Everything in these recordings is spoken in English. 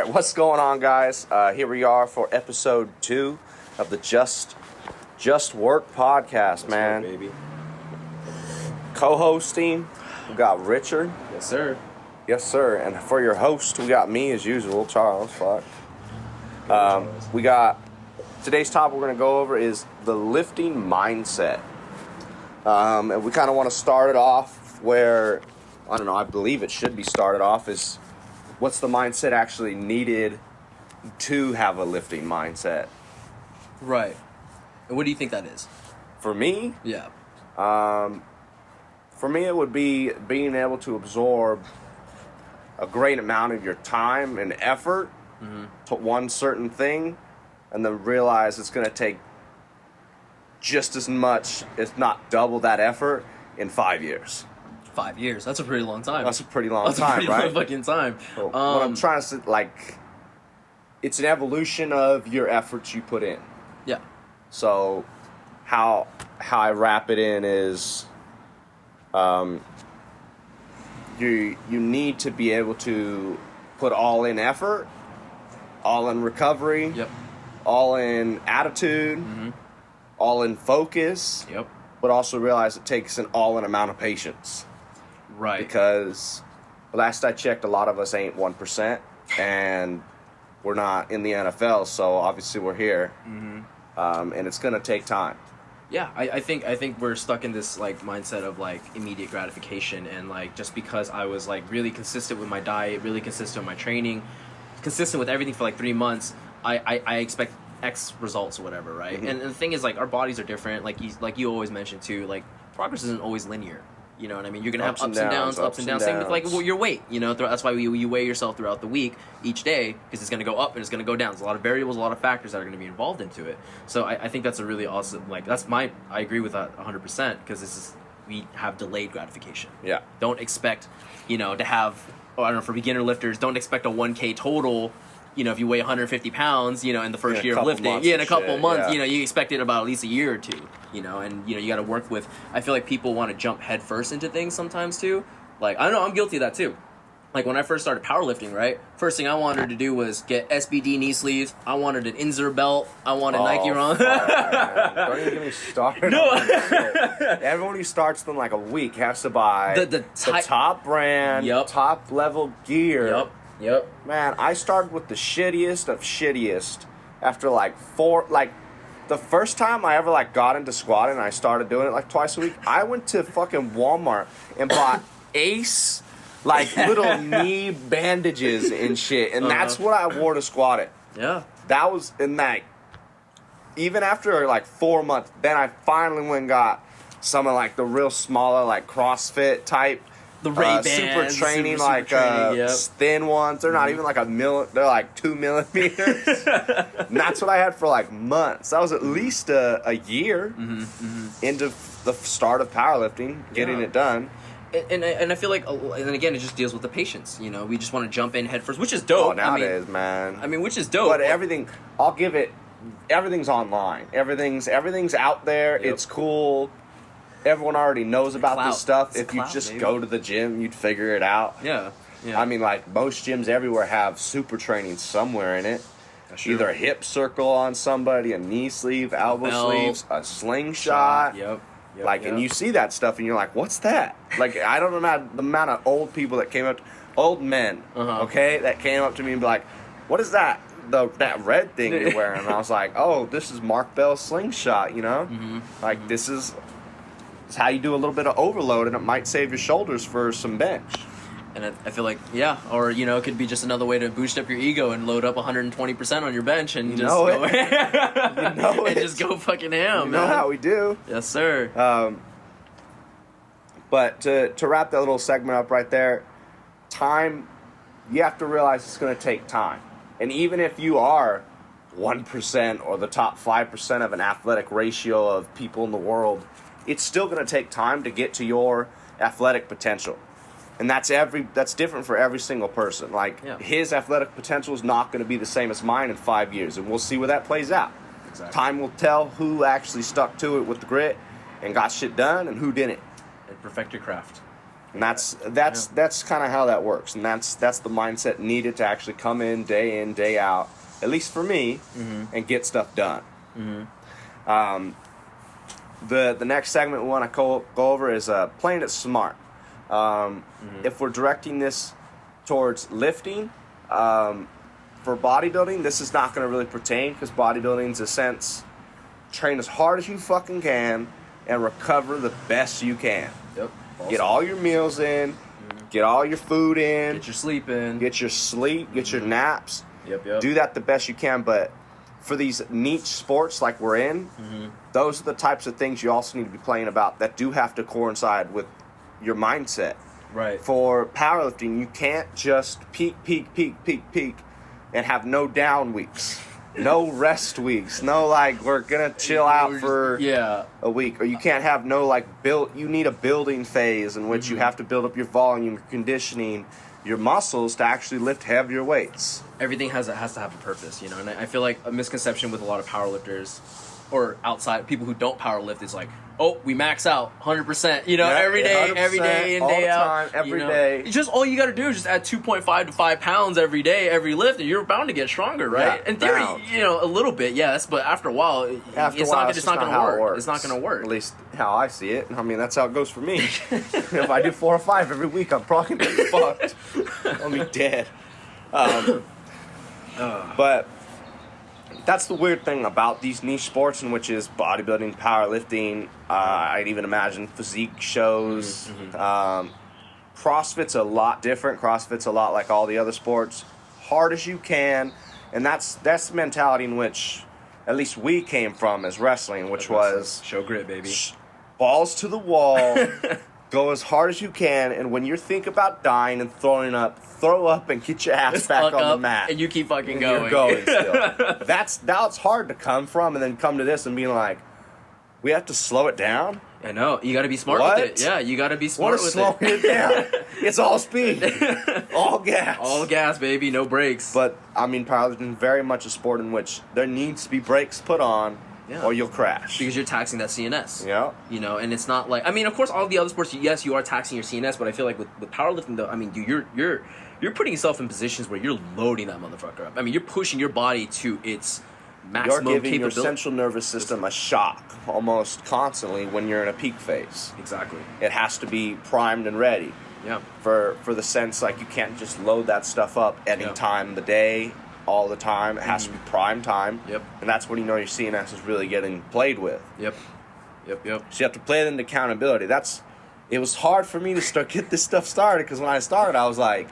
right, what's going on, guys? Here we are for episode 2 of the JustWork podcast, man. Work, baby. Co-hosting, we got Richard. Yes, sir. Yes, sir. And for your host, we got me as usual, Charles. We got today's topic we're going to go over is the lifting mindset. And we kind of want to start it off where, I don't know, I believe it should be started off is what's the mindset actually needed to have a lifting mindset? Right. And what do you think that is? For me, Yeah. for me it would be being able to absorb a great amount of your time and effort to one certain thing and then realize it's going to take just as much, if not double that effort in 5 years. 5 years. That's a pretty long time. That's a pretty long That's time, a pretty right? long fucking time. So what I'm trying to say, like, it's an evolution of your efforts you put in. Yeah. So how I wrap it in is you need to be able to put all in effort, all in recovery, Yep. all in attitude, all in focus, Yep. but also realize it takes an all in amount of patience. Right. Because last I checked, a lot of us ain't 1%, and we're not in the NFL, so obviously we're here, and it's going to take time. Yeah, I think we're stuck in this like mindset of like immediate gratification, and like just because I was like really consistent with my diet, really consistent with my training, consistent with everything for like 3 months, I expect X results or whatever, right? And the thing is, like, our bodies are different. Like you always mentioned too, like progress isn't always linear. You know what I mean? You're gonna have ups and downs. Same with like your weight. You know, that's why you weigh yourself throughout the week, each day, because it's gonna go up and it's gonna go down. There's a lot of variables, a lot of factors that are gonna be involved into it. So I think that's a really awesome. Like I agree with that 100% because we have delayed gratification. Yeah. Don't expect, to have. I don't know, for beginner lifters, don't expect a 1K total. If you weigh 150 pounds, in the first year of lifting, in a couple months, you expect it about at least a year or two, and, you got to work with, I feel like people want to jump headfirst into things sometimes too. Like, I don't know, I'm guilty of that too. Like, when I first started powerlifting, right, first thing I wanted to do was get SBD knee sleeves. I wanted an Inzer belt. I wanted Nike Run. Don't even get me started. No. On that shit. Everyone who starts them like a week has to buy the top brand, top level gear. Yep. Man, I started with the shittiest of shittiest after the first time I ever got into squatting and I started doing it twice a week, I went to fucking Walmart and bought Ace little knee bandages and shit, and that's what I wore to squat it. Yeah. That was even after 4 months, then I finally went and got some of the real smaller CrossFit type. The Ray-Bans, super training, yep. thin ones. They're not even they're 2 millimeters. And that's what I had for months. That was at least a year into the start of powerlifting, getting it done. And I feel like, and again, it just deals with the patience. We just want to jump in head first, which is dope. Oh, nowadays, man. I mean, which is dope. But everything's online. Everything's out there. Yep. It's cool. Everyone already knows about this stuff. If you just go to the gym, you'd figure it out. Yeah. I mean, most gyms everywhere have super training somewhere in it. Either a hip circle on somebody, a knee sleeve, elbow sleeves, a slingshot. Yep. And you see that stuff and you're like, what's that? I don't know the amount of old people that came up, old men, okay, that came up to me and be like, what is that? That red thing you're wearing? And I was like, oh, this is Mark Bell's slingshot, This is how you do a little bit of overload, and it might save your shoulders for some bench. And I feel like, or, it could be just another way to boost up your ego and load up 120% on your bench and just go and just go fucking ham, man. You know how we do. Yes, sir. But to wrap that little segment up right there, time, you have to realize it's going to take time. And even if you are 1% or the top 5% of an athletic ratio of people in the world, it's still going to take time to get to your athletic potential. And that's different for every single person. His athletic potential is not going to be the same as mine in 5 years, and we'll see where that plays out. Exactly. Time will tell who actually stuck to it with the grit and got shit done and who didn't. And perfect your craft. And that's kind of how that works, and that's the mindset needed to actually come in, day out, at least for me, and get stuff done. The next segment we want to go over is playing it smart. If we're directing this towards lifting, for bodybuilding, this is not going to really pertain, because bodybuilding's a sense, train as hard as you fucking can and recover the best you can. Yep. Awesome. Get all your meals in, get all your food in, Get your sleep in. get your sleep, get your naps. Yep. Do that the best you can, but for these niche sports like we're in, those are the types of things you also need to be playing about that do have to coincide with your mindset. Right. For powerlifting, you can't just peak, and have no down weeks, no rest weeks, no like we're gonna chill out for a week, or you can't have no like you need a building phase in which you have to build up your volume, your conditioning, your muscles to actually lift heavier weights. Everything has to have a purpose, you know. And I feel like a misconception with a lot of powerlifters or outside people who don't powerlift is like, oh, we max out 100%, you know, every day in, all day the out, time, every you know? day. It's just all you got to do is just add 2.5 to 5 pounds every day, every lift, and you're bound to get stronger, right? Yeah, in theory, bound. you know, a little bit, yes, but after a while, it's not going to work. It's not going to work. At least how I see it. I mean, that's how it goes for me. If I do 4 or 5 every week, I'm probably gonna be fucked. I'll be dead. But that's the weird thing about these niche sports, in which is bodybuilding, powerlifting. I'd even imagine physique shows. CrossFit's a lot different. CrossFit's a lot like all the other sports. Hard as you can, and that's the mentality in which at least we came from as wrestling, which was show grit, baby. Balls to the wall. Go as hard as you can, and when you think about dying and throwing up, throw up and get your ass back on the mat. And you keep fucking going. You're going still. That's hard to come from, and then come to this and being like, we have to slow it down? I know. You got to be smart What? with it. Yeah, you got to be smart with slowing it down? It's all speed. All gas. All gas, baby. No brakes. But, I mean, powerlifting is very much a sport in which there needs to be brakes put on, or you'll crash. Because you're taxing that CNS. Yeah. You know, and it's not like, I mean, of course, all the other sports, yes, you are taxing your CNS, but I feel like with powerlifting, though, I mean, dude, you're putting yourself in positions where you're loading that motherfucker up. I mean, you're pushing your body to its maximum You're giving capability. your central nervous system a shock almost constantly when you're in a peak phase. Exactly. It has to be primed and ready. Yeah. For the sense, like, you can't just load that stuff up any time of the day, all the time. It has to be prime time. Yep. And that's when you know your CNS is really getting played with. Yep. So you have to play it into accountability. It was hard for me to get this stuff started, because when I started, I was like,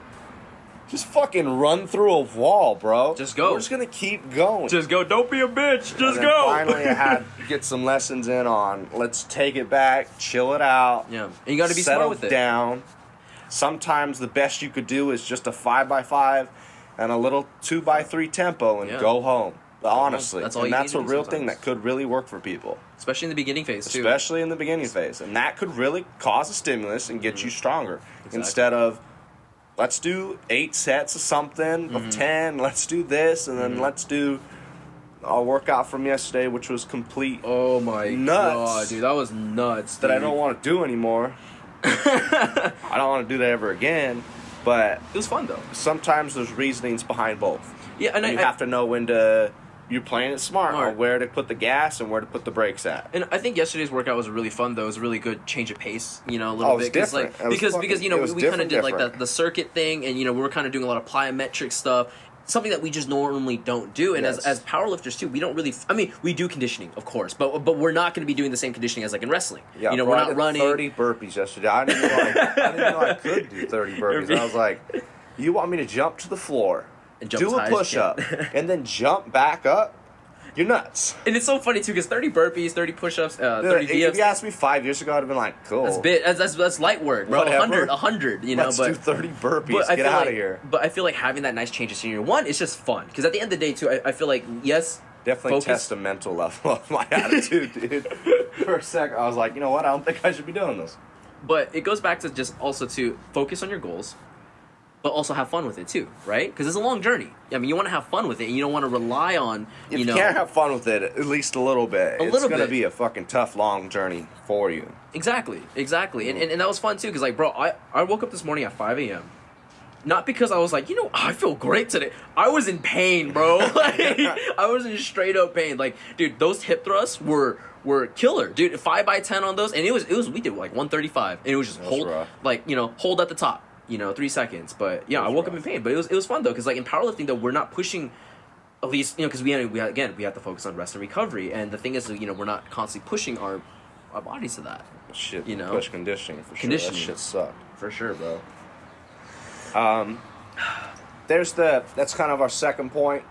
just fucking run through a wall, bro. Just go. We're just gonna keep going. Just go. Don't be a bitch. Just and go. Finally, I had to get some lessons in on, let's take it back, chill it out. Yeah. And you got to be smart with it. Settle down. Sometimes the best you could do is just a 5x5 and a little 2x3 tempo and go home. Honestly, that's all. And that's a real sometimes. thing that could really work for people, especially in the beginning phase too. Especially in the beginning phase, and that could really cause a stimulus and get you stronger. Exactly. Instead of, let's do 8 sets of something of 10. Let's do this, and then let's do a workout from yesterday, which was complete. Oh my god, dude, that was nuts. That I don't want to do anymore. I don't want to do that ever again. But it was fun though. Sometimes there's reasonings behind both. Yeah, and you have to know when you're playing it smart, or where to put the gas and where to put the brakes at. And I think yesterday's workout was really fun though. It was a really good change of pace, you know, a little bit. Different. Because you know, we kind of did like the circuit thing, and you know, we were kind of doing a lot of plyometric stuff. Something that we just normally don't do, and as powerlifters too, we don't really. I mean, we do conditioning, of course, but we're not going to be doing the same conditioning as like in wrestling. Yeah, you know, we're not running 30 burpees yesterday. I didn't know I could do 30 burpees. I was like, you want me to jump to the floor, and jump do a push up, and then jump back up? You're nuts. And it's so funny too, because 30 burpees, 30 push-ups, 30 V-ups. If you asked me 5 years ago, I'd have been like, cool. That's light work, bro. 100, you know. Let's do 30 burpees. Get out of here. But I feel like having that nice change of scenery, one, it's just fun. Because at the end of the day, too, I feel like, yes, definitely test the mental level of my attitude, dude. For a second, I was like, you know what? I don't think I should be doing this. But it goes back to just also to focus on your goals. but also have fun with it too, right? Because it's a long journey. I mean, you want to have fun with it, and you don't want to rely on, if you can't have fun with it at least a little bit, it's going to be a fucking tough, long journey for you. Exactly. And that was fun too, because like, bro, I woke up this morning at 5 a.m. Not because I was like, I feel great today. I was in pain, bro. Like, I was in straight up pain. Like, dude, those hip thrusts were killer, dude. 5x10 on those, and it was we did like 135, and it was just hold rough. like hold at the top, 3 seconds. But yeah, I woke up in pain, but it was fun though, because like in powerlifting though, we're not pushing. At least because we have to focus on rest and recovery, and the thing is we're not constantly pushing our bodies to that. Shit, push conditioning for sure. That shit sucked for sure, bro. That's kind of our second point.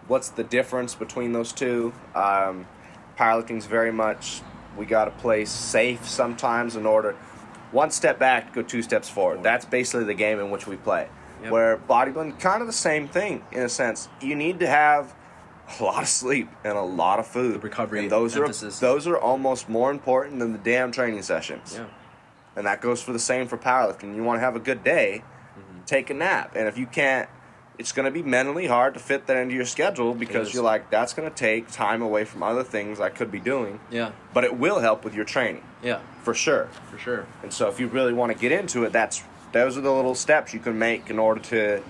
What's the difference between those two? Powerlifting's very much, we got to play safe sometimes in order, one step back, go 2 steps forward. That's basically the game in which we play. Yep. Where bodybuilding, kind of the same thing in a sense. You need to have a lot of sleep and a lot of food. The recovery, and those emphasis. Those are almost more important than the damn training sessions. Yeah. And that goes for the same for powerlifting. You want to have a good day, take a nap. And if you can't, it's going to be mentally hard to fit that into your schedule, because you're like, that's going to take time away from other things I could be doing. Yeah. But it will help with your training. Yeah. For sure. For sure. And so if you really want to get into it, those are the little steps you can make in order to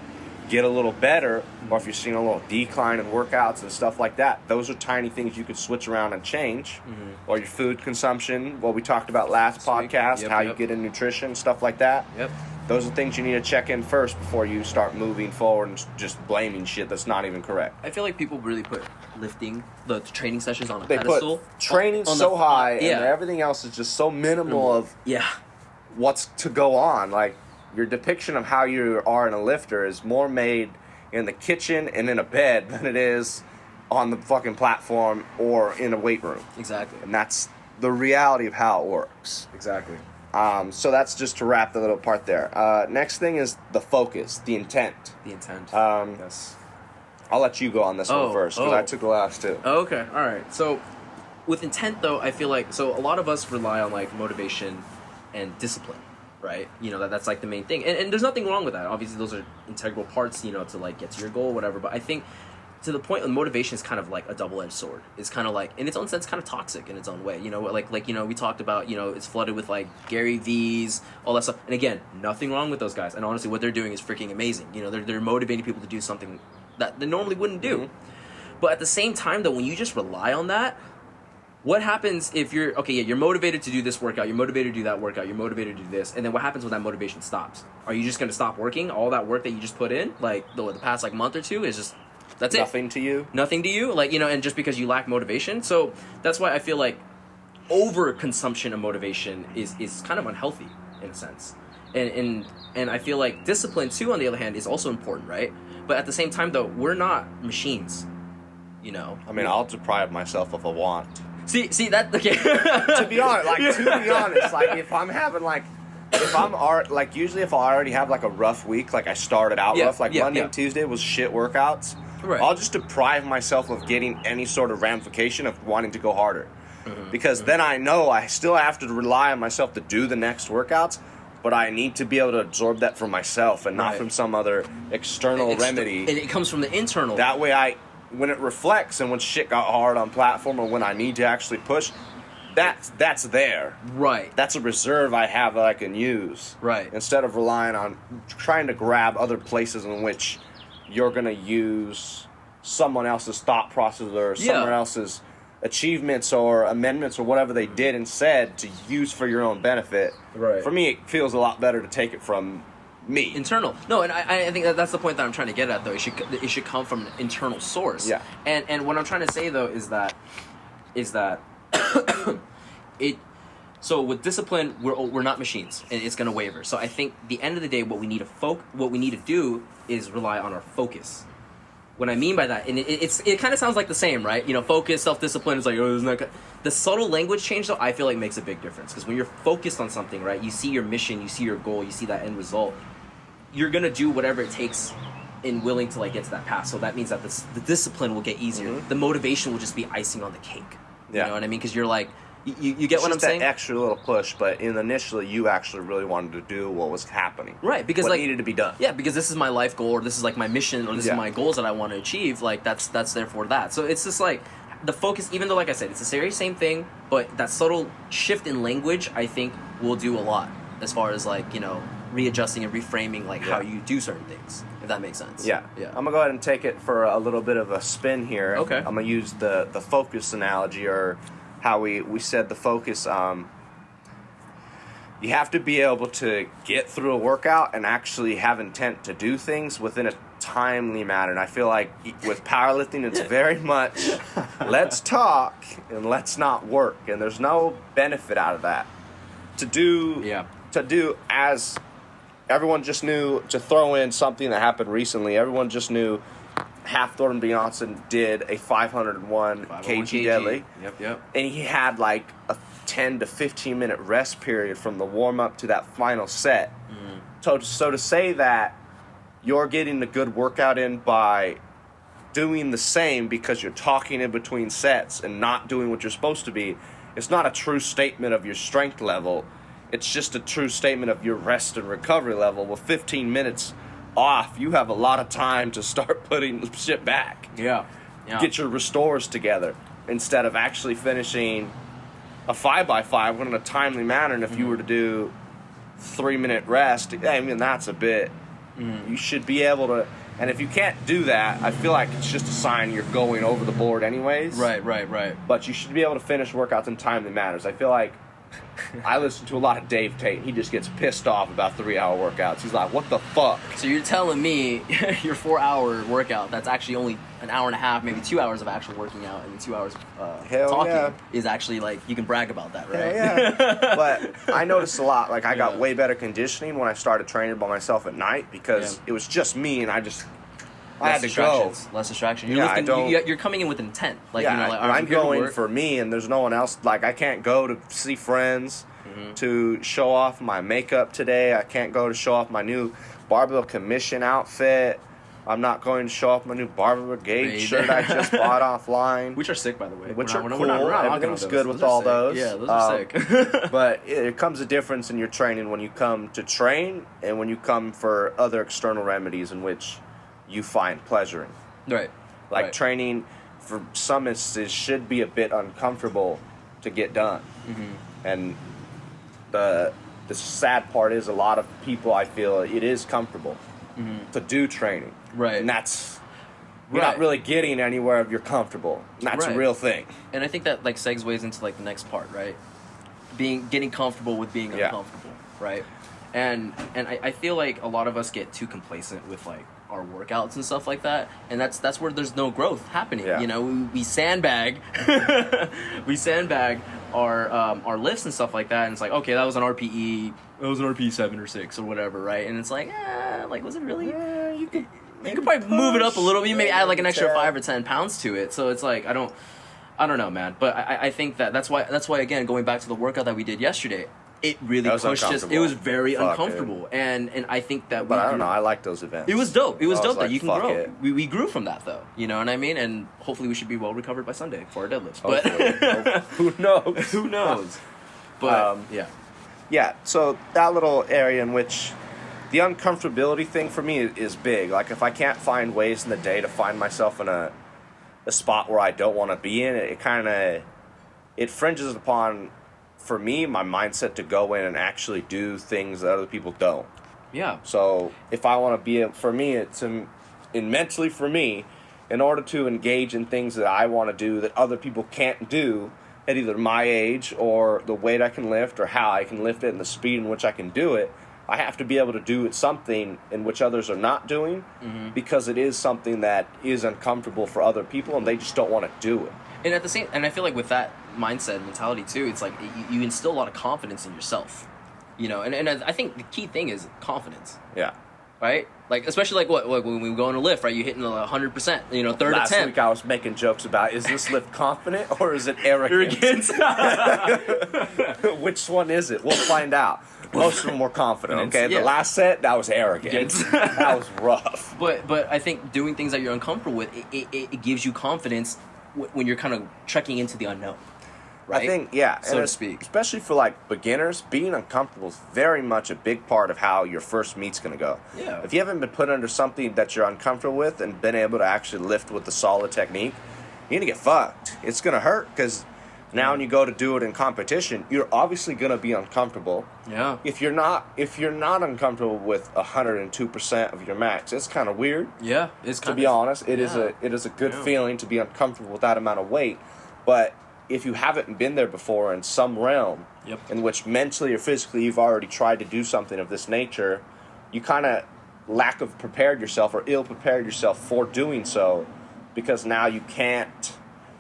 get a little better, or if you're seeing a little decline in workouts and stuff like that, those are tiny things you could switch around and change. Or your food consumption, what we talked about last podcast, you get in nutrition, stuff like that. Yep. Those are things you need to check in first before you start moving forward and just blaming shit that's not even correct. I feel like people really put the training sessions on a They pedestal. put training so high, yeah. and everything else is just so minimal of what's to go on. Like, your depiction of how you are in a lifter is more made in the kitchen and in a bed than it is on the fucking platform or in a weight room. Exactly. And that's the reality of how it works. Exactly. So that's just to wrap the little part there. Next thing is the focus, the intent. The intent. Yes. I'll let you go on this one first, because I took the last two. Okay, all right. So with intent, though, I feel like, so a lot of us rely on like motivation and discipline, right? That's like the main thing, and there's nothing wrong with that. Obviously, those are integral parts, to like get to your goal, whatever. But I think to the point, motivation is kind of like a double-edged sword. It's kind of like, in its own sense, kind of toxic in its own way. Like we talked about, it's flooded with like Gary V's, all that stuff. And again, nothing wrong with those guys. And honestly, what they're doing is freaking amazing. They're motivating people to do something that they normally wouldn't do. But at the same time, though, when you just rely on that, what happens if you're motivated to do this workout, you're motivated to do that workout, you're motivated to do this, and then what happens when that motivation stops? Are you just going to stop working? All that work that you just put in, like the past like month or two, is just, that's it. Nothing to you? Nothing to you? Like, and just because you lack motivation? So that's why I feel like over-consumption of motivation is kind of unhealthy in a sense. And I feel like discipline, too, on the other hand, is also important, right? But at the same time, though, we're not machines, I mean, I'll deprive myself of a want. See that, okay. To be honest, like, if I'm having, like, usually if I already have, like, a rough week, like, I started out rough, like, Monday and Tuesday was shit workouts, right. I'll just deprive myself of getting any sort of ramification of wanting to go harder. Because then I know I still have to rely on myself to do the next workouts, but I need to be able to absorb that from myself and not from some other external remedy. And it comes from the internal. That way when it reflects and when shit got hard on platform or when I need to actually push, that's there. Right. That's a reserve I have that I can use. Right. Instead of relying on trying to grab other places in which you're going to use someone else's thought process or someone else's achievements or amendments or whatever they did and said to use for your own benefit. Right. For me, it feels a lot better to take it from me. Internal. No, and I think that's the point that I'm trying to get at, though. It should come from an internal source. Yeah. And what I'm trying to say, though, is that so with discipline, we're not machines, and it's going to waver. So I think the end of the day, what we need to do is rely on our focus. What I mean by that, and it kind of sounds like the same, right? Focus, self-discipline is like, oh, isn't that good? The subtle language change, though, I feel like makes a big difference, because when you're focused on something, right, you see your mission, you see your goal, you see that end result, you're gonna do whatever it takes in willing to like get to that path. So that means that the discipline will get easier. The motivation will just be icing on the cake. You know what I mean? Because you're like, You get what I'm saying? That extra little push, but initially you actually really wanted to do what was happening. Right, because what like needed to be done. Yeah, because this is my life goal, or this is like my mission, or this is my goals that I want to achieve. Like that's therefore that. So it's just like the focus, even though like I said, it's the very same thing, but that subtle shift in language, I think, will do a lot as far as like, you know, readjusting and reframing like how you do certain things, if that makes sense. Yeah. I'm gonna go ahead and take it for a little bit of a spin here. Okay. I'm gonna use the focus analogy, or how we said the focus. You have to be able to get through a workout and actually have intent to do things within a timely manner. And I feel like with powerlifting, it's very much let's talk and let's not work, and there's no benefit out of that. To do as everyone just knew, to throw in something that happened recently, everyone just knew Half Thornton Beyonce did a 501 kg deadlift. Yep. And he had like a 10 to 15 minute rest period from the warm up to that final set. So to say that you're getting a good workout in by doing the same because you're talking in between sets and not doing what you're supposed to be, it's not a true statement of your strength level. It's just a true statement of your rest and recovery level. With 15 minutes off, you have a lot of time to start putting shit back. Yeah. Get your restores together instead of actually finishing a 5x5 in a timely manner. And if you were to do 3-minute rest, I mean, that's a bit. You should be able to. And if you can't do that, I feel like it's just a sign you're going over the board anyways. Right. But you should be able to finish workouts in timely manners. I feel like I listen to a lot of Dave Tate. He just gets pissed off about 3-hour workouts. He's like, what the fuck? So you're telling me your 4-hour workout, that's actually only an hour and a half, maybe 2 hours of actual working out, and 2 hours talking is actually like, you can brag about that, right? Yeah. But I noticed a lot. Like, I got way better conditioning when I started training by myself at night, because it was just me, and I had to go. Less distraction. You're coming in with intent. Like, you know, like, I'm going for me, and there's no one else. Like, I can't go to see friends to show off my makeup today. I can't go to show off my new Barbell Commission outfit. I'm not going to show off my new Barbell Brigade shirt I just bought offline. Which are sick, by the way. Which are cool. Everything's good with all those. Yeah, those are sick. But there comes a difference in your training when you come to train and when you come for other external remedies in which you find pleasure in. Right. Like training for some instances should be a bit uncomfortable to get done. And the sad part is, a lot of people, I feel, it is comfortable to do training. Right. And that's, you're not really getting anywhere if you're comfortable. And that's a real thing. And I think that like segues into like the next part, right? Getting comfortable with being uncomfortable, right? And I feel like a lot of us get too complacent with like our workouts and stuff like that, and that's where there's no growth happening. You know, we sandbag our lifts and stuff like that, and it's like, okay, that was an RPE, it was an RPE 7 or 6 or whatever, right? And it's like, like, was it really? You could probably move it up a little bit, maybe add like an extra 5 or 10 pounds to it. So it's like, I don't know, man, but I think that's why again, going back to the workout that we did yesterday, it really pushed us. It was very uncomfortable, and I think that. But I don't know. I like those events. It was dope. It was dope like, that you can grow. We grew from that, though. You know what I mean? And hopefully, we should be well recovered by Sunday for our deadlifts. But who knows? Who knows? But yeah. So that little area in which the uncomfortability thing for me is big. Like, if I can't find ways in the day to find myself in a spot where I don't want to be in, it fringes upon, for me, my mindset to go in and actually do things that other people don't. Yeah. So if I want to be, for me, it's mentally for me, in order to engage in things that I want to do that other people can't do at either my age or the weight I can lift or how I can lift it and the speed in which I can do it, I have to be able to do something in which others are not doing, because it is something that is uncomfortable for other people and they just don't want to do it. And at the same, and I feel like with that mindset mentality too, it's like you instill a lot of confidence in yourself, you know. And I think the key thing is confidence. Yeah. Right. Like, especially like when we go on a lift, right? You're hitting 100%. You know, third Last attempt. week I was making jokes about, is this lift confident or is it arrogant? Which one is it? We'll find out. Most of them were confident. Okay. The last set, that was arrogant. That was rough. But I think doing things that you're uncomfortable with, it gives you confidence when you're kind of trekking into the unknown. right? I think, yeah, so to speak. Especially for like beginners, being uncomfortable is very much a big part of how your first meet's going to go. Yeah. If you haven't been put under something that you're uncomfortable with and been able to actually lift with the solid technique, you're going to get fucked. It's going to hurt because now when you go to do it in competition, you're obviously going to be uncomfortable. Yeah. If you're not uncomfortable with 102% of your max, it's kind of weird. Yeah, it's kind to be honest. It is a good feeling to be uncomfortable with that amount of weight, but if you haven't been there before in some realm in which mentally or physically you've already tried to do something of this nature, you kind of lack of prepared yourself or ill prepared yourself for doing so, because now you can't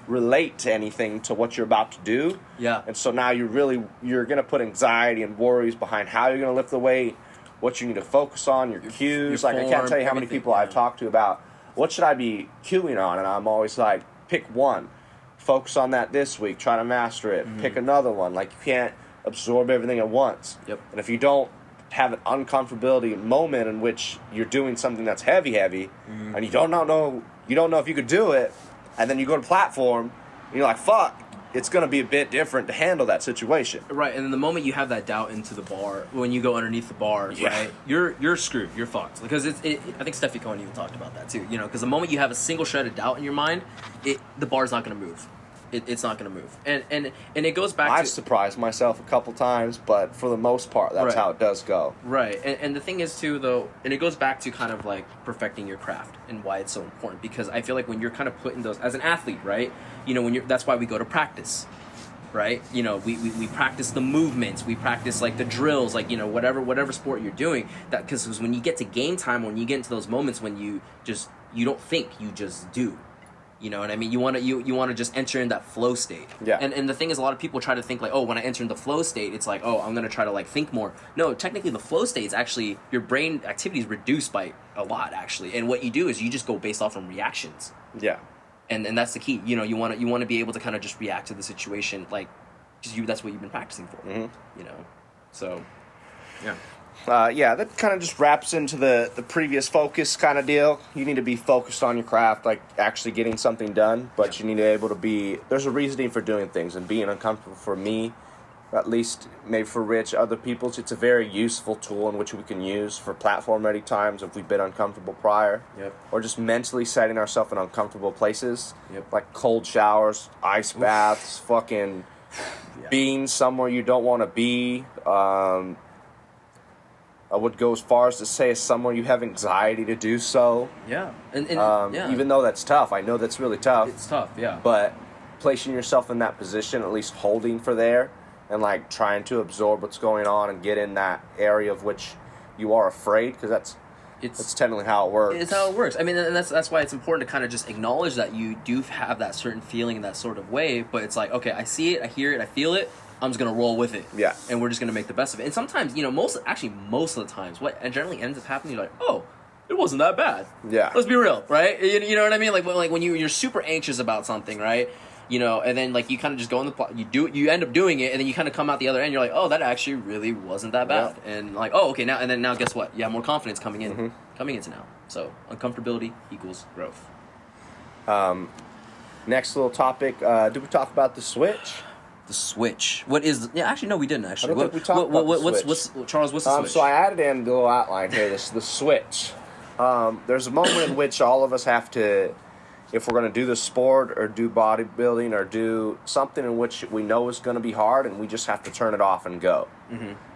relate to anything to what you're about to do. Yeah. And so now you're going to put anxiety and worries behind how you're going to lift the weight, what you need to focus on, your cues. Your Like, form, I can't tell you how many people I've talked to about what should I be cueing on, and I'm always like, pick one. Focus on that this week. Try to master it. Pick another one. Like, you can't absorb everything at once. Yep. And if you don't have an uncomfortability moment in which you're doing something that's heavy, and you don't know if you could do it, and then you go to platform, and you're like, fuck, it's going to be a bit different to handle that situation. Right, and then the moment you have that doubt into the bar, when you go underneath the bar, right, you're screwed, you're fucked. Because I think Steffi Cohen even talked about that too, because the moment you have a single shred of doubt in your mind, the bar's not going to move. It's not going to move. And it goes back I've surprised myself a couple times, but for the most part, that's how it does go. Right. And the thing is, too, though, and it goes back to kind of like perfecting your craft and why it's so important. Because I feel like when you're kind of put in those, as an athlete, right, that's why we go to practice, right? We practice the movements, we practice like the drills, like, whatever sport you're doing. Because when you get to game time, when you get into those moments when you don't think, you just do. You know what I mean? You want to just enter in that flow state. Yeah. And the thing is, a lot of people try to think like, oh, when I enter in the flow state, it's like, oh, I'm going to try to like think more. No, technically the flow state is actually, your brain activity is reduced by a lot, actually. And what you do is you just go based off from reactions. Yeah. And that's the key. You want to be able to kind of just react to the situation, like, because that's what you've been practicing for. So, yeah. That kind of just wraps into the previous focus kind of deal. You need to be focused on your craft, like actually getting something done, but you need to be able to be, there's a reasoning for doing things, and being uncomfortable for me, at least maybe for Rich, other people, it's a very useful tool in which we can use for platform ready times if we've been uncomfortable prior. Or just mentally setting ourselves in uncomfortable places, like cold showers, ice baths, fucking being somewhere you don't want to be. I would go as far as to say somewhere you have anxiety to do so. Yeah. Even though that's tough. I know that's really tough. It's tough, yeah. But placing yourself in that position, at least holding for there, and like trying to absorb what's going on and get in that area of which you are afraid, because that's technically how it works. It's how it works. I mean, and that's why it's important to kind of just acknowledge that you do have that certain feeling in that sort of way, but it's like, okay, I see it, I hear it, I feel it, I'm just going to roll with it. Yeah. And we're just going to make the best of it. And sometimes, most of the times, what generally ends up happening, you're like, oh, it wasn't that bad. Yeah. Let's be real, right? You know what I mean? Like when you're super anxious about something, right? And then like you kind of just go in you end up doing it, and then you kind of come out the other end, you're like, oh, that actually really wasn't that bad. Yeah. And like, oh, okay, now guess what? You have more confidence coming into now. So uncomfortability equals growth. Next little topic, did we talk about the switch? The switch. What is? Actually, no, we didn't. Actually, I don't think we talked about the switch. Charles? What's the switch? So I added in the little outline here. The switch. There's a moment in which all of us have to, if we're going to do the sport or do bodybuilding or do something in which we know is going to be hard, and we just have to turn it off and go.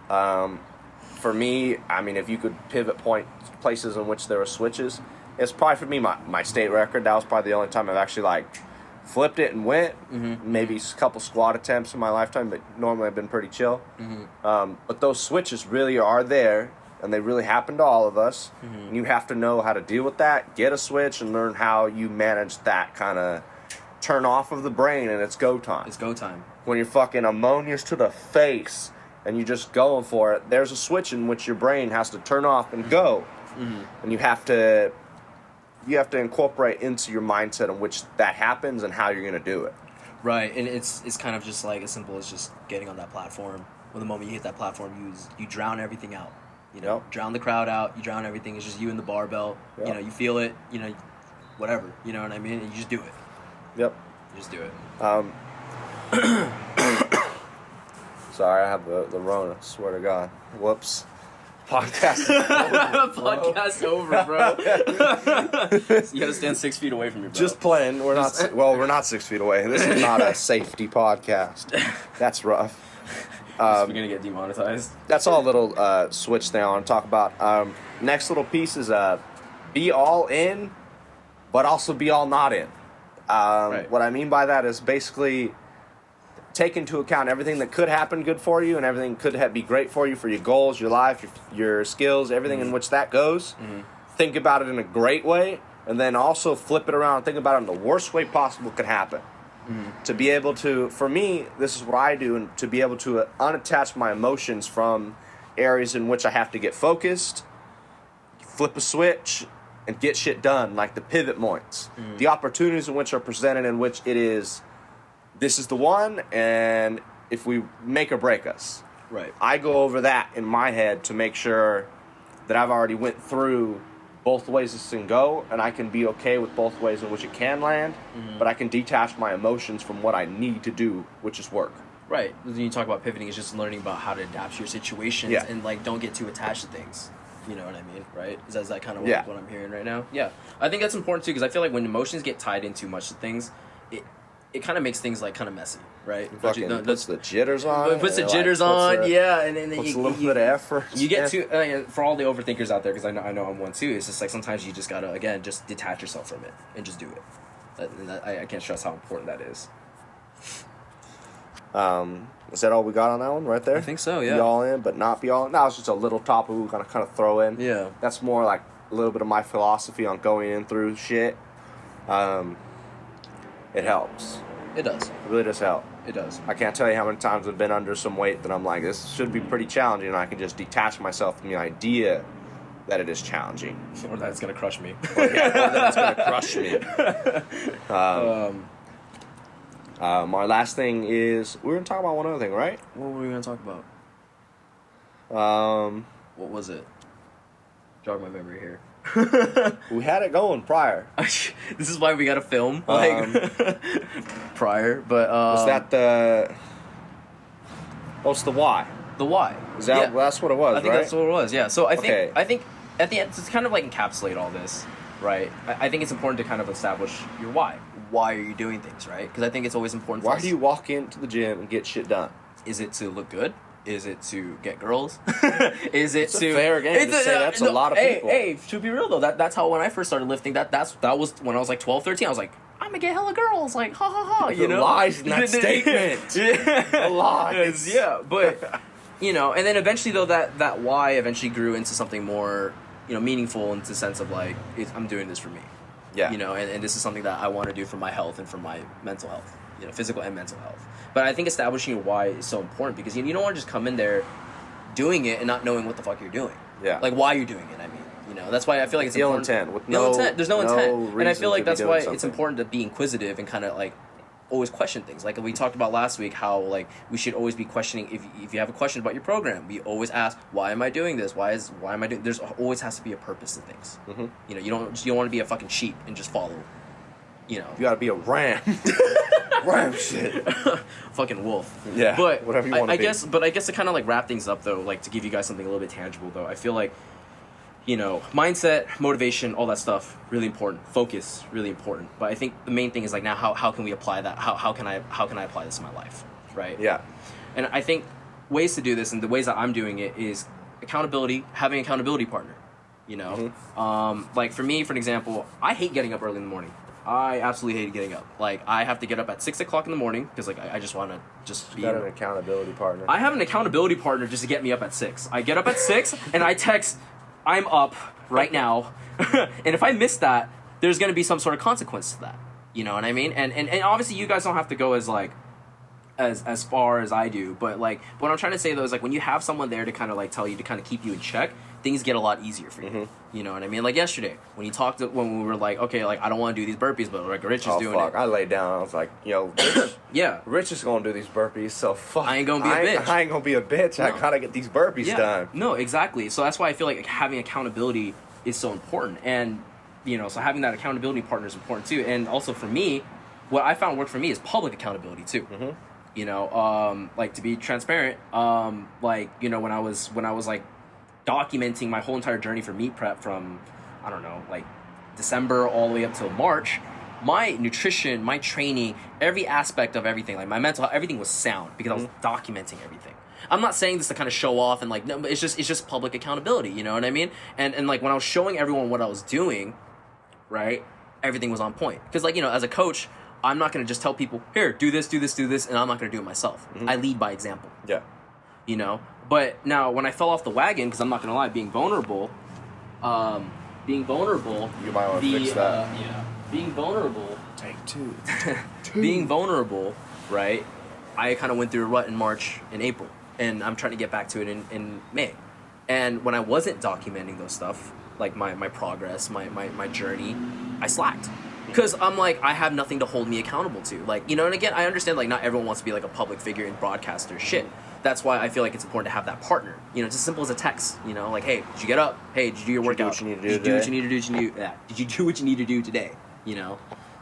For me, I mean, if you could pivot point places in which there were switches, it's probably for me my state record. That was probably the only time I've actually like flipped it and went. Maybe a couple squat attempts in my lifetime, but normally I've been pretty chill. But those switches really are there, and they really happen to all of us. And you have to know how to deal with that, get a switch, and learn how you manage that kind of turn off of the brain, and it's go time. It's go time. When you're fucking ammonia's to the face and you're just going for it, there's a switch in which your brain has to turn off and go. And you have to incorporate into your mindset in which that happens and how you're going to do it. Right, and it's kind of just like as simple as just getting on that platform. When the moment you hit that platform, you drown everything out. Drown the crowd out. You drown everything. It's just you and the barbell. Yep. You feel it. Whatever. You know what I mean? And you just do it. Yep. You just do it. Sorry, I have the Rona. Swear to God. Whoops. Podcast over, Podcast over, bro. You gotta stand 6 feet away from your bro. Just playing. We're not 6 feet away. This is not a safety podcast. That's rough. We're gonna get demonetized. That's all a little switch thing I want to talk about. Next little piece is be all in, but also be all not in. Right. What I mean by that is basically take into account everything that could happen good for you and everything could be great for you for your goals, your life, your skills, everything in which that goes. Think about it in a great way, and then also flip it around and think about it in the worst way possible could happen. To be able to, for me, this is what I do, and to be able to unattach my emotions from areas in which I have to get focused, flip a switch, and get shit done, like the pivot points. The opportunities in which are presented in which it is, this is the one, and if we make or break us. Right. I go over that in my head to make sure that I've already went through both ways this can go, and I can be okay with both ways in which it can land, but I can detach my emotions from what I need to do, which is work. Right. When you talk about pivoting, it's just learning about how to adapt to your situations and like don't get too attached to things. You know what I mean, right? Is that kind of what I'm hearing right now? Yeah. I think that's important too, because I feel like when emotions get tied in too much to things, it kind of makes things like kind of messy, right? Puts the jitters on. Puts the jitters on, yeah, and then puts a little bit of effort. You get to for all the overthinkers out there, because I know I'm one too. It's just like sometimes you just gotta just detach yourself from it and just do it. I can't stress how important that is. Is that all we got on that one right there? I think so. Yeah. Be all in, but not be all in. That was just a little topic we kind of throw in. Yeah. That's more like a little bit of my philosophy on going in through shit. It helps. It does. It really does help. It does. I can't tell you how many times I've been under some weight that I'm like, this should be pretty challenging, and I can just detach myself from the idea that it is challenging. Or that it's going to crush me. Or that it's going to crush me. My last thing is, we were going to talk about one other thing, right? What were we going to talk about? What was it? Jog my memory here. We had it going prior. This is why we got to film prior, but was that the? Oh, it's the why. The why. Is that that's what it was? I think that's what it was. Yeah. So I think at the end, it's kind of like encapsulate all this, right? I think it's important to kind of establish your why. Why are you doing things, right? Because I think it's always important. Why do you walk into the gym and get shit done? Is it to look good? Is it to get girls? Is it it's a fair game to say that's a lot of people. Hey, to be real though, that's how when I first started lifting, that was when I was like 12, 13, I was like, I'm gonna get hella girls, like ha ha ha, you know? Lies in that statement. Yeah. Lies. Yeah, but you know, and then eventually though that why eventually grew into something more, you know, meaningful in the sense of like, I'm doing this for me. Yeah. You know, and this is something that I want to do for my health and for my mental health, you know, physical and mental health. But I think establishing your why is so important because you don't want to just come in there doing it and not knowing what the fuck you're doing. Yeah. Like why you're doing it, I mean. You know, that's why I feel like it's ill important. intent. With no intent. There's no intent. And I feel like that's why something. It's important to be inquisitive and kind of like always question things. Like we talked about last week, how like we should always be questioning. If you have a question about your program, we always ask, why am I doing this? Why am I doing? There's always has to be a purpose to things. Mm-hmm. You know, you don't want to be a fucking sheep and just follow. You know, you gotta be a ram. Ram shit. Fucking wolf. Yeah. But whatever you want to be. I guess to kind of like wrap things up though, like to give you guys something a little bit tangible though, I feel like, you know, mindset, motivation, all that stuff, really important. Focus, really important. But I think the main thing is like now how can we apply that? How can I apply this in my life? Right? Yeah. And I think ways to do this and the ways that I'm doing it is accountability, having an accountability partner. You know? Mm-hmm. Like for me, for an example, I hate getting up early in the morning. I absolutely hate getting up. Like I have to get up at 6 o'clock in the morning because like I just want to just be. You got an accountability partner. I have an accountability partner just to get me up at 6. I get up at 6 and I text, I'm up right now. And if I miss that, there's going to be some sort of consequence to that. You know what I mean? And obviously you guys don't have to go as like as far as I do, but like what I'm trying to say though is like when you have someone there to kind of like tell you to kind of keep you in check, things get a lot easier for you. Mm-hmm. You know what I mean? Like yesterday when when we were like, okay, like I don't want to do these burpees, but like Rich is doing it. I laid down. I was like, yo, yeah, Rich is gonna do these burpees, so fuck. I ain't gonna be a bitch. I ain't gonna be a bitch. No. I gotta get these burpees done. No, exactly. So that's why I feel like having accountability is so important, and you know, so having that accountability partner is important too. And also for me, what I found worked for me is public accountability too. Mm-hmm. You know, like to be transparent, like, you know, when I was like documenting my whole entire journey for meat prep from, I don't know, like December all the way up till March, my nutrition, my training, every aspect of everything, like my mental health, everything was sound because I was documenting everything. I'm not saying this to kind of show off and like, no, but it's just public accountability, you know what I mean? And like when I was showing everyone what I was doing, right, everything was on point. Because like, you know, as a coach, I'm not going to just tell people, here, do this, and I'm not going to do it myself. I lead by example. Yeah. You know? But now when I fell off the wagon, because I'm not going to lie, being vulnerable, You might want to fix that. being vulnerable, Take two. being vulnerable, right, I kind of went through a rut in March and April, and I'm trying to get back to it in May. And when I wasn't documenting those stuff, like my progress, my journey, I slacked. Because I'm like, I have nothing to hold me accountable to. Like, you know, and again, I understand, like, not everyone wants to be, like, a public figure and broadcaster shit. That's why I feel like it's important to have that partner. You know, it's as simple as a text. You know, like, hey, did you get up? Hey, did you do your workout? Did you do what you need to do? Did you do what you need to do today? You know?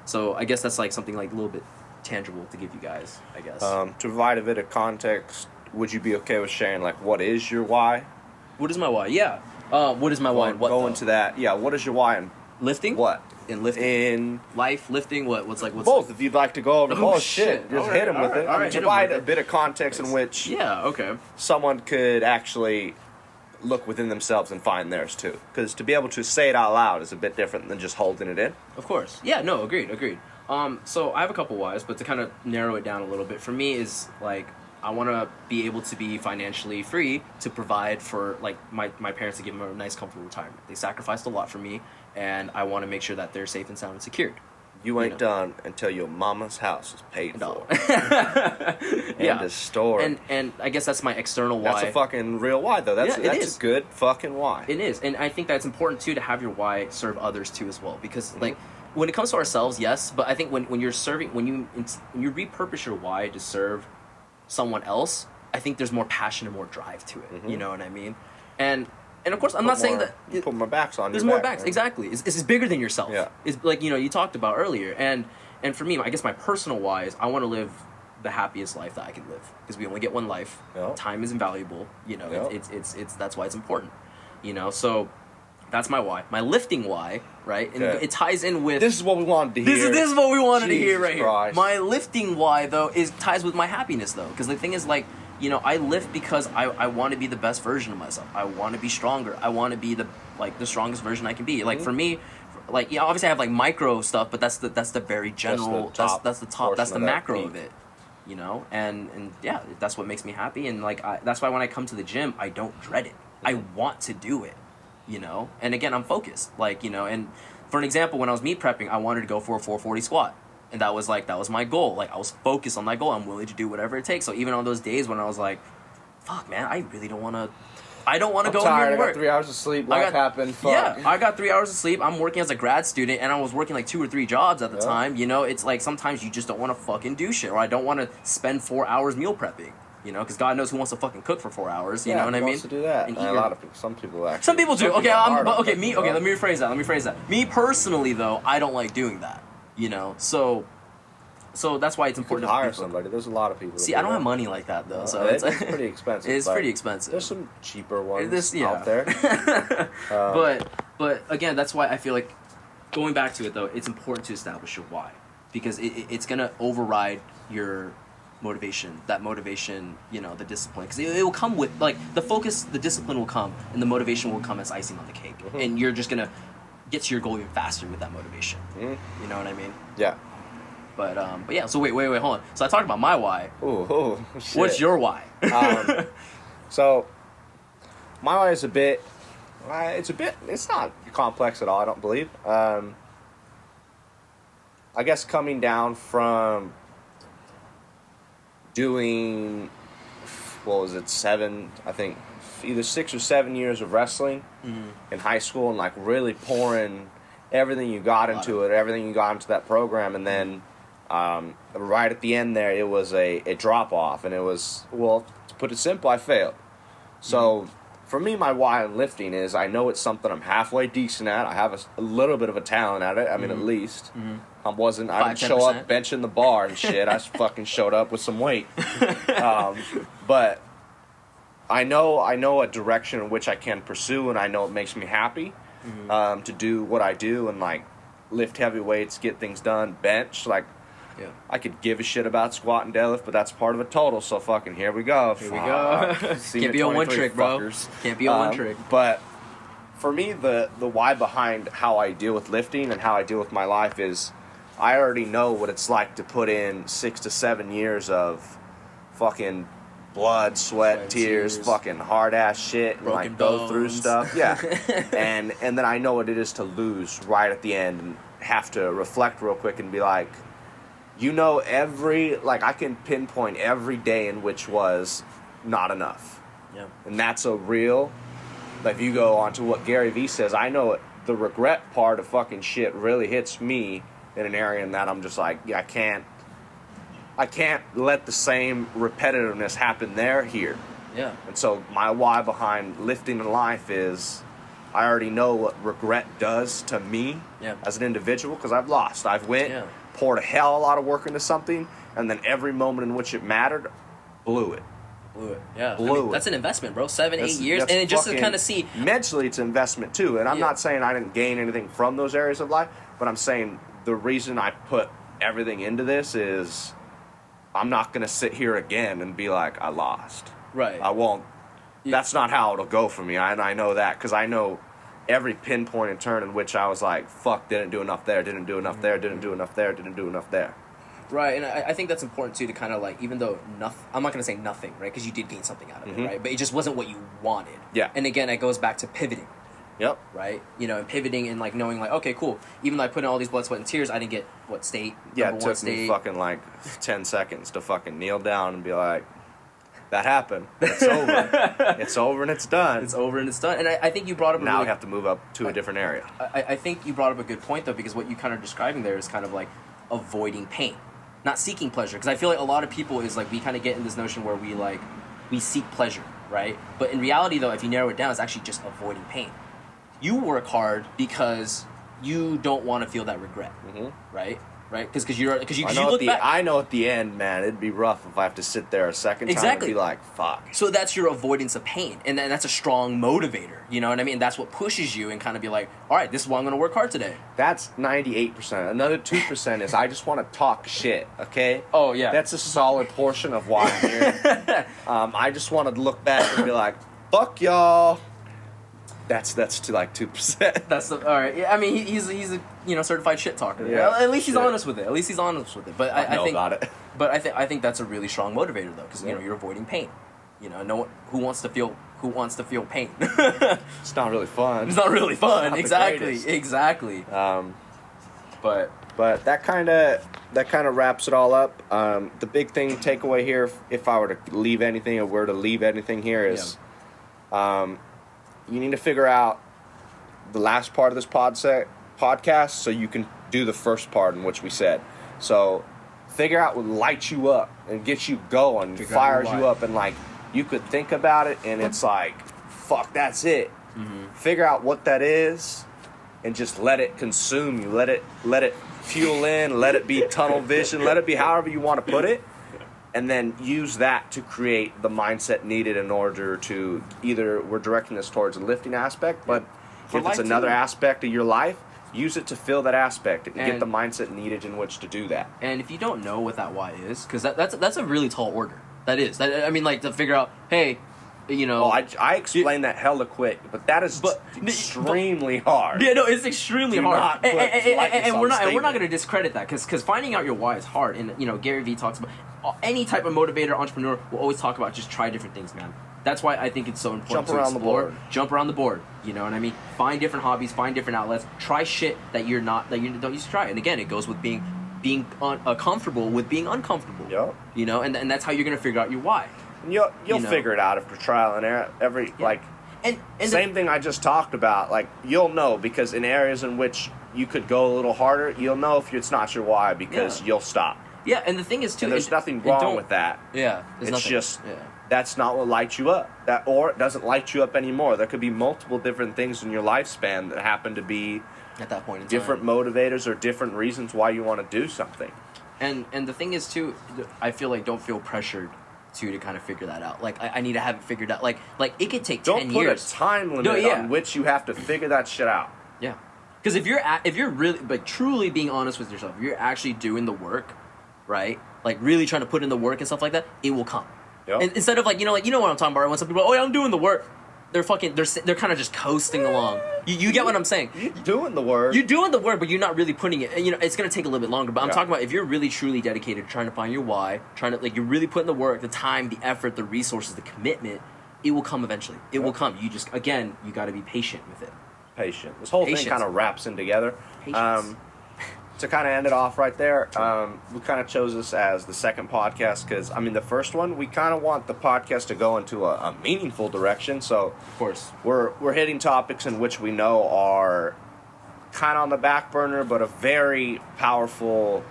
So I guess that's, like, something, like, a little bit tangible to give you guys, I guess. To provide a bit of context, would you be okay with sharing, like, what is your why? What is my why? Yeah. What is my why and what, Go into that. Yeah, what is your why and lifting? what? In lifting? In life, lifting, what's both, if you'd like to go over both. Shit, just Alright, hit him with it. alright, hit 'em Provide with a it. bit of context in which Yeah, okay. someone could actually look within themselves and find theirs too. Because to be able to say it out loud is a bit different than just holding it in. Of course. Yeah, no, agreed. So I have a couple whys, but to kind of narrow it down a little bit, for me is like, I want to be able to be financially free to provide for like my parents, to give them a nice, comfortable retirement. They sacrificed a lot for me, and I want to make sure that they're safe and sound and secured. You ain't done until your mama's house is paid for. Yeah. End of story. And I guess that's my external why. That's a fucking real why, though. That's a good fucking why. It is, and I think that's important too, to have your why serve others too as well, because like when it comes to ourselves, yes, but I think when you're serving, when you repurpose your why to serve someone else, I think there's more passion and more drive to it. You know what I mean? And of course, I'm not saying that put more backs on. There's more backs, exactly. It's bigger than yourself. Yeah. It's like, you know, you talked about earlier, and for me, I guess my personal why is I want to live the happiest life that I can live, because we only get one life. Yep. Time is invaluable. You know, Yep. it's that's why it's important. You know, so that's my why. My lifting why, right? And Okay. it ties in with This is what we wanted to hear. this is what we wanted to hear Jesus right Christ. here. My lifting why though ties with my happiness though, because the thing is, like, you know, I lift because I want to be the best version of myself. I want to be stronger. I want to be the strongest version I can be. Like for me, like, yeah, obviously I have like micro stuff, but that's the very general. That's the top. That's the macro of it. You know, and yeah, that's what makes me happy. And like that's why when I come to the gym, I don't dread it. I want to do it. You know, and again, I'm focused. Like, you know, and for an example, when I was meat prepping, I wanted to go for a 440 squat. And that was my goal. Like, I was focused on that goal. I'm willing to do whatever it takes. So even on those days when I was like, fuck, man, I really don't want to, go tired. here and work. I got 3 hours of sleep. Life happened. Fuck. Yeah, I got 3 hours of sleep. I'm working as a grad student, and I was working like 2 or 3 jobs at the time. You know, it's like sometimes you just don't want to fucking do shit. Or I don't want to spend 4 hours meal prepping. You know, because God knows who wants to fucking cook for 4 hours. You know what I mean? Wants to do that. And A lot of people. Some people actually. Some people do. Okay, Let me rephrase that. Me personally, though, I don't like doing that. You know, so that's why it's important to to hire people. somebody. There's a lot of people. See, I don't have money like that though, so it's pretty expensive. It's pretty expensive. There's some cheaper ones out there. But again, that's why I feel like, going back to it though, it's important to establish your why, because it's gonna override your motivation. That motivation, you know, the discipline, because it will come with, like, the focus, the discipline will come, and the motivation will come as icing on the cake, and you're just gonna get to your goal even faster with that motivation. You know what I mean? Yeah. But yeah. So wait, hold on. So I talked about my why. Ooh, shit. What's your why? So my why is it's not complex at all, I don't believe. I guess coming down from doing, what was it, either 6 or 7 years of wrestling in high school, and like really pouring everything you got into it, everything you got into that program, and then right at the end there, it was a drop off, and it was, well, to put it simple, I failed. So for me, my why in lifting is I know it's something I'm halfway decent at. I have a little bit of a talent at it. I mean, at least. I didn't show up 5-10%. benching the bar and shit. I just fucking showed up with some weight. But I know a direction in which I can pursue, and I know it makes me happy to do what I do and like lift heavy weights, get things done, bench. Like I could give a shit about squat and deadlift, but that's part of a total. So fucking here we go. Here we go. Can't be a one trick, bro. Can't be a one trick. But for me, the why behind how I deal with lifting and how I deal with my life is I already know what it's like to put in 6 to 7 years of fucking blood, sweat, tears, fucking hard ass shit, and like go through stuff. Yeah. and then I know what it is to lose right at the end and have to reflect real quick and be like, I can pinpoint every day in which was not enough. Yeah. And that's a real, like, if you go on to what Gary Vee says, I know the regret part of fucking shit really hits me in an area in that I'm just like, yeah, I can't let the same repetitiveness happen here. Yeah. And so my why behind lifting in life is I already know what regret does to me as an individual, because I've lost. I've poured a hell of a lot of work into something, and then every moment in which it mattered, blew it. Yeah. Blew it. That's an investment, bro. 7-8 years. And just to kind of see. Mentally, it's an investment, too. And I'm not saying I didn't gain anything from those areas of life, but I'm saying the reason I put everything into this is I'm not going to sit here again and be like, I lost. Right. I won't. Yeah. That's not how it'll go for me. I know that because I know every pinpoint and turn in which I was like, fuck, didn't do enough there, didn't do enough there, didn't do enough there, didn't do enough there. Right, and I think that's important, too, to kind of like, even though I'm not going to say nothing, right, because you did gain something out of it, right, but it just wasn't what you wanted. Yeah. And again, it goes back to pivoting. Yep. Right? And pivoting and, like, knowing, like, okay, cool. Even though I put in all these blood, sweat, and tears, I didn't get, state? Yeah, it took me fucking, like, 10 seconds to fucking kneel down and be like, that happened. It's over. It's over and it's done. It's over and it's done. And I think you brought up now we have to move up to a different area. I think you brought up a good point, though, because what you kind of describing there is kind of, like, avoiding pain. Not seeking pleasure, because I feel like a lot of people is like we kind of get in this notion where we seek pleasure, right? But in reality, though, if you narrow it down, it's actually just avoiding pain. You work hard because you don't want to feel that regret, right? Right? Because you look back. I know at the end, man, it'd be rough if I have to sit there a second time and be like, fuck. So that's your avoidance of pain, and that's a strong motivator. You know what I mean? That's what pushes you and kind of be like, all right, this is why I'm going to work hard today. That's 98%. Another 2% is I just want to talk shit, okay? Oh, yeah. That's a solid portion of why I'm here. I just want to look back and be like, fuck y'all. That's to like 2%. That's all right. Yeah, I mean, he's a certified shit talker. Yeah, at least he's honest with it. But I think about it. But I think that's a really strong motivator though, because you're avoiding pain. No one who wants to feel pain. It's not really fun. It's not really fun. Exactly. But that kind of wraps it all up. The big takeaway here, if I were to leave anything here, is. You need to figure out the last part of this podcast so you can do the first part in which we said. So figure out what lights you up and gets you going, fires you up, and like you could think about it and it's like, fuck, that's it. Figure out what that is and just let it consume you. Let it fuel in, let it be tunnel vision, let it be however you want to put it. And then use that to create the mindset needed in order to either we're directing this towards a lifting aspect, but if it's another aspect of your life, use it to fill that aspect and get the mindset needed in which to do that. And if you don't know what that why is, because that's a really tall order. I mean, like to figure out, hey, Well, I explained that hella quick, but that is extremely hard. Yeah, no, it's extremely hard. And we're not going to discredit that because finding out your why is hard. And Gary Vee talks about any type of motivator, entrepreneur will always talk about just try different things, man. That's why I think it's so important to explore. Jump around the board. You know what I mean? Find different hobbies, find different outlets. Try shit that you don't used to try. And again, it goes with being comfortable with being uncomfortable. Yep. And that's how you're going to figure out your why. And you'll figure it out after trial and error. Same thing I just talked about. Like you'll know because in areas in which you could go a little harder, you'll know if it's not your why because you'll stop. Yeah, and the thing is too, and there's nothing wrong with that. Yeah, it's just that's not what lights you up. Or it doesn't light you up anymore. There could be multiple different things in your lifespan that happen to be at that point in different time. motivators or different reasons why you want to do something. And the thing is too, I feel like don't feel pressured to kind of figure that out. Like I need to have it figured out. Like it could take Don't 10 put years. a time limit on which you have to figure that shit out. Yeah, because if you're really like truly being honest with yourself, if you're actually doing the work, right? Like really trying to put in the work and stuff like that, it will come. Yep. And instead of like you know what I'm talking about. Right? When some people, I'm doing the work, they're kind of just coasting along. You get what I'm saying? You're doing the work. You're doing the work, but you're not really putting it. You know, it's gonna take a little bit longer. But I'm Yeah. talking about if you're really truly dedicated, trying to find your why, trying to like you're really putting the work, the time, the effort, the resources, the commitment. It will come eventually. It will come. You just you got to be patient with it. Patient. This whole Patience. thing kind of wraps in together. Patience. To kind of end it off right there, we kind of chose this as the second podcast because, I mean, the first one, we kind of want the podcast to go into a meaningful direction. So, Of course. we're hitting topics in which we know are kind of on the back burner, but are very powerful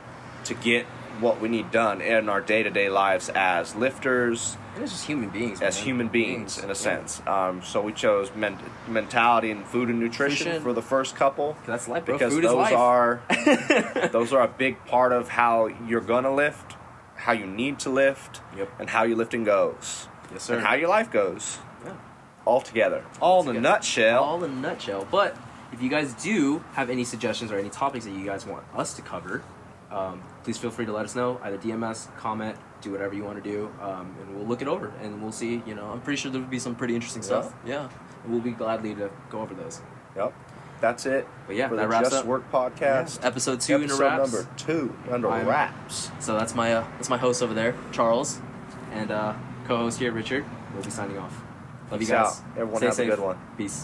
to get what we need done in our day-to-day lives as lifters, And it's just human beings. as man. human beings in a sense. So we chose mentality and food and nutrition for the first couple. That's life, bro. Because Food is those life. are those are a big part of how you're gonna lift, how you need to lift, Yep. and how your lifting goes. Yes, sir. And how your life goes. Yeah. All together. All in a nutshell. All in a nutshell. But if you guys do have any suggestions or any topics that you guys want us to cover, please feel free to let us know. Either DMS, comment, do whatever you want to do, and we'll look it over and we'll see. You know, I'm pretty sure there would be some pretty interesting stuff. Yeah, and we'll be gladly to go over those. Yep. That's it. But yeah, for that the wraps Just up. Work podcast. Yeah. Episode 2 in a Episode wraps. number 2 under I'm- wraps. So that's my host over there, Charles, and co-host here, Richard. We'll be signing off. Love Peace you guys. out. Everyone Stay have a safe. good one. Peace.